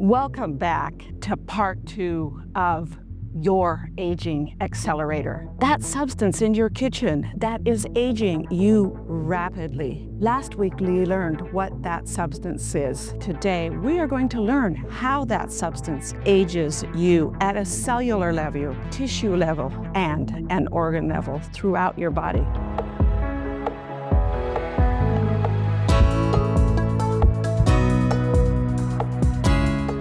Welcome back to part 2 of your aging accelerator. That substance in your kitchen that is aging you rapidly. Last week we learned what that substance is. Today we are going to learn how that substance ages you at a cellular level, tissue level, and an organ level throughout your body.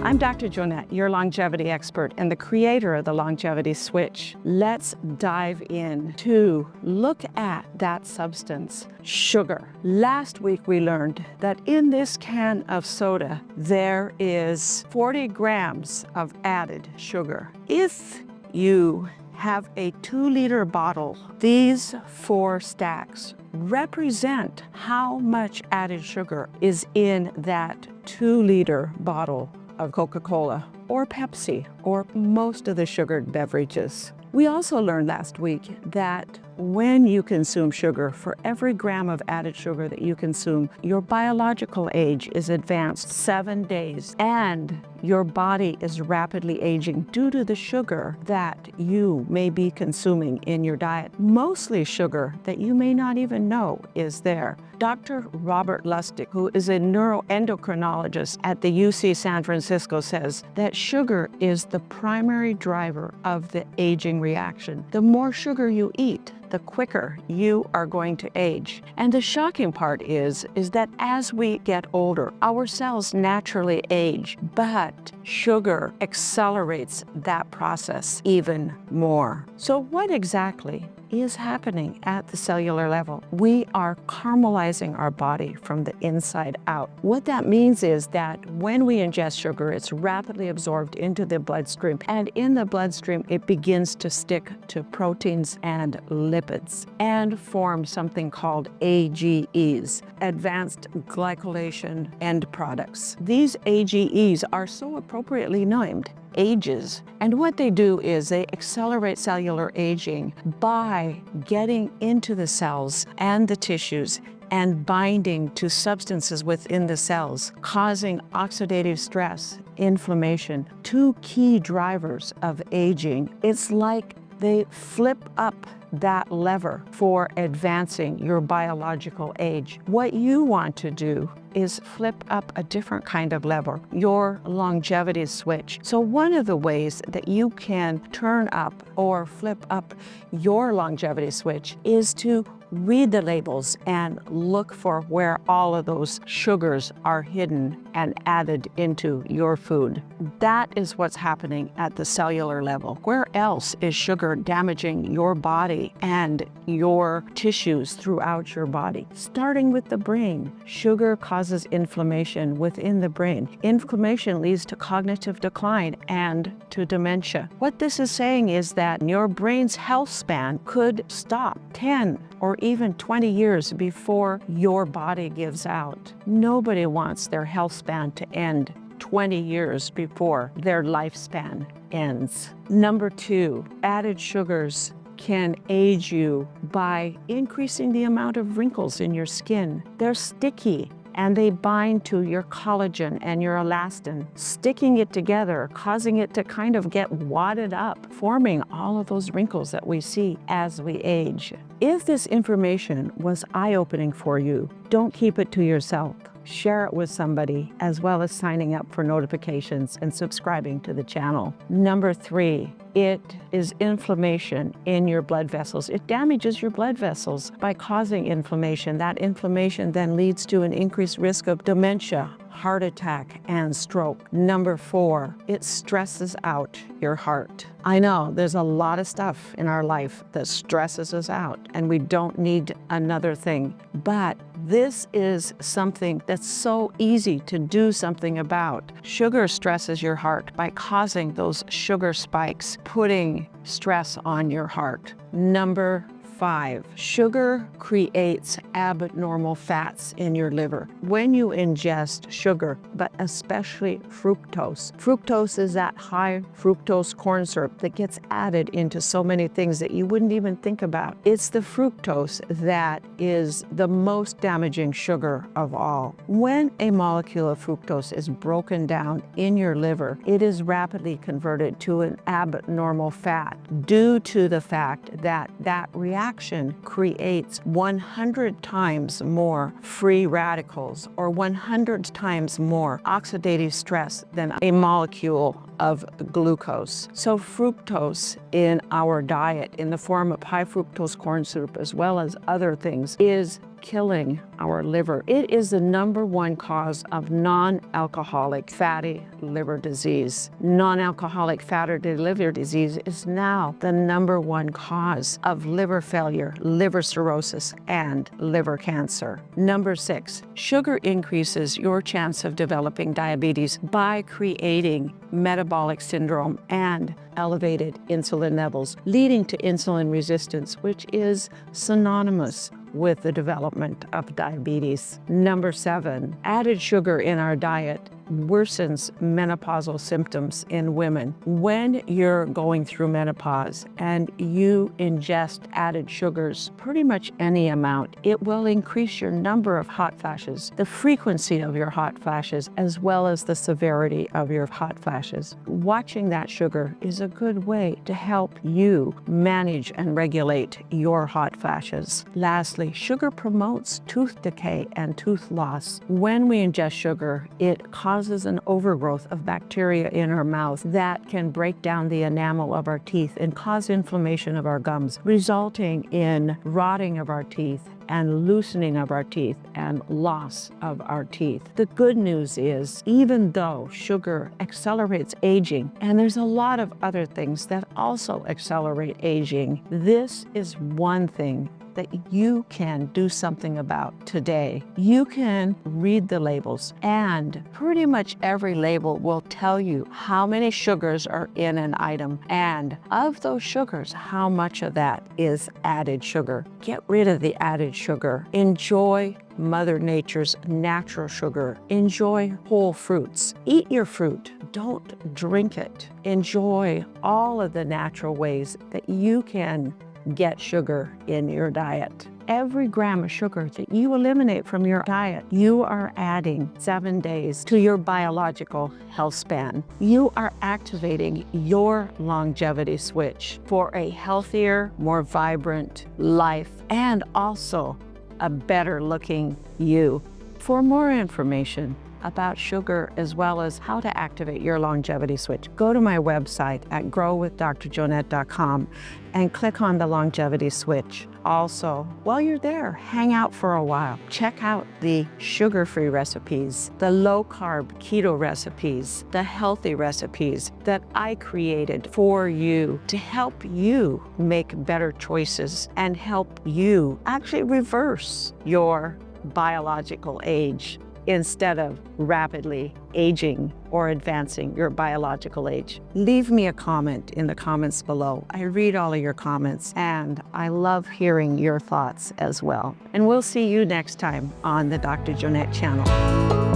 I'm Dr. Joanette, your longevity expert and the creator of the Longevity Switch. Let's dive in to look at that substance, sugar. Last week we learned that in this can of soda, there is 40 grams of added sugar. If you have a 2-liter bottle, these 4 stacks represent how much added sugar is in that 2-liter bottle of Coca-Cola or Pepsi or most of the sugared beverages. We also learned last week that when you consume sugar, for every gram of added sugar that you consume, your biological age is advanced 7 days, and your body is rapidly aging due to the sugar that you may be consuming in your diet. Mostly sugar that you may not even know is there. Dr. Robert Lustig, who is a neuroendocrinologist at the UC San Francisco, says that sugar is the primary driver of the aging reaction. The more sugar you eat, the quicker you are going to age. And the shocking part is that as we get older, our cells naturally age, but sugar accelerates that process even more. So what exactly is happening at the cellular level? We are caramelizing our body from the inside out. What that means is that when we ingest sugar, it's rapidly absorbed into the bloodstream, and in the bloodstream, it begins to stick to proteins and lipids and form something called AGEs, Advanced Glycation End Products. These AGEs are so appropriately named ages. And what they do is they accelerate cellular aging by getting into the cells and the tissues and binding to substances within the cells, causing oxidative stress, inflammation, 2 key drivers of aging. It's like they flip up that lever for advancing your biological age. What you want to do is flip up a different kind of lever, your longevity switch. So one of the ways that you can turn up or flip up your longevity switch is to read the labels and look for where all of those sugars are hidden and added into your food. That is what's happening at the cellular level. Where else is sugar damaging your body and your tissues throughout your body? Starting with the brain. Sugar causes inflammation within the brain. Inflammation leads to cognitive decline and to dementia. What this is saying is that your brain's health span could stop 10 or even 20 years before your body gives out. Nobody wants their health span to end 20 years before their lifespan ends. Number 2, added sugars can age you by increasing the amount of wrinkles in your skin. They're sticky and they bind to your collagen and your elastin, sticking it together, causing it to kind of get wadded up, forming all of those wrinkles that we see as we age. If this information was eye-opening for you, don't keep it to yourself. Share it with somebody, as well as signing up for notifications and subscribing to the channel. Number 3, it is inflammation in your blood vessels. It damages your blood vessels by causing inflammation. That inflammation then leads to an increased risk of dementia, heart attack, and stroke. Number 4, it stresses out your heart. I know there's a lot of stuff in our life that stresses us out, and we don't need another thing. But this is something that's so easy to do something about. Sugar stresses your heart by causing those sugar spikes, putting stress on your heart. Number 5, sugar creates abnormal fats in your liver. When you ingest sugar, but especially fructose, fructose is that high fructose corn syrup that gets added into so many things that you wouldn't even think about. It's the fructose that is the most damaging sugar of all. When a molecule of fructose is broken down in your liver, it is rapidly converted to an abnormal fat due to the fact that that reaction creates 100 times more free radicals or 100 times more oxidative stress than a molecule of glucose. So fructose in our diet in the form of high fructose corn syrup as well as other things is killing our liver. It is the #1 cause of non-alcoholic fatty liver disease. Non-alcoholic fatty liver disease is now the #1 cause of liver failure, liver cirrhosis, and liver cancer. 6, sugar increases your chance of developing diabetes by creating metabolic syndrome and elevated insulin levels, leading to insulin resistance, which is synonymous with the development of diabetes. 7, added sugar in our diet worsens menopausal symptoms in women. When you're going through menopause and you ingest added sugars, pretty much any amount, it will increase your number of hot flashes, the frequency of your hot flashes, as well as the severity of your hot flashes. Watching that sugar is a good way to help you manage and regulate your hot flashes. Lastly, sugar promotes tooth decay and tooth loss. When we ingest sugar, it causes an overgrowth of bacteria in our mouth that can break down the enamel of our teeth and cause inflammation of our gums, resulting in rotting of our teeth and loosening of our teeth and loss of our teeth. The good news is, even though sugar accelerates aging, and there's a lot of other things that also accelerate aging, this is one thing that you can do something about today. You can read the labels, and pretty much every label will tell you how many sugars are in an item, and of those sugars, how much of that is added sugar. Get rid of the added sugar. Enjoy Mother Nature's natural sugar. Enjoy whole fruits. Eat your fruit. Don't drink it. Enjoy all of the natural ways that you can get sugar in your diet. Every gram of sugar that you eliminate from your diet, you are adding 7 days to your biological health span. You are activating your longevity switch for a healthier, more vibrant life, and also a better looking you. For more information about sugar as well as how to activate your longevity switch, go to my website at growwithdrjoanette.com and click on the longevity switch. Also, while you're there, hang out for a while. Check out the sugar-free recipes, the low-carb keto recipes, the healthy recipes that I created for you to help you make better choices and help you actually reverse your biological age instead of rapidly aging or advancing your biological age. Leave me a comment in the comments below. I read all of your comments and I love hearing your thoughts as well. And we'll see you next time on the Dr. Joanette channel.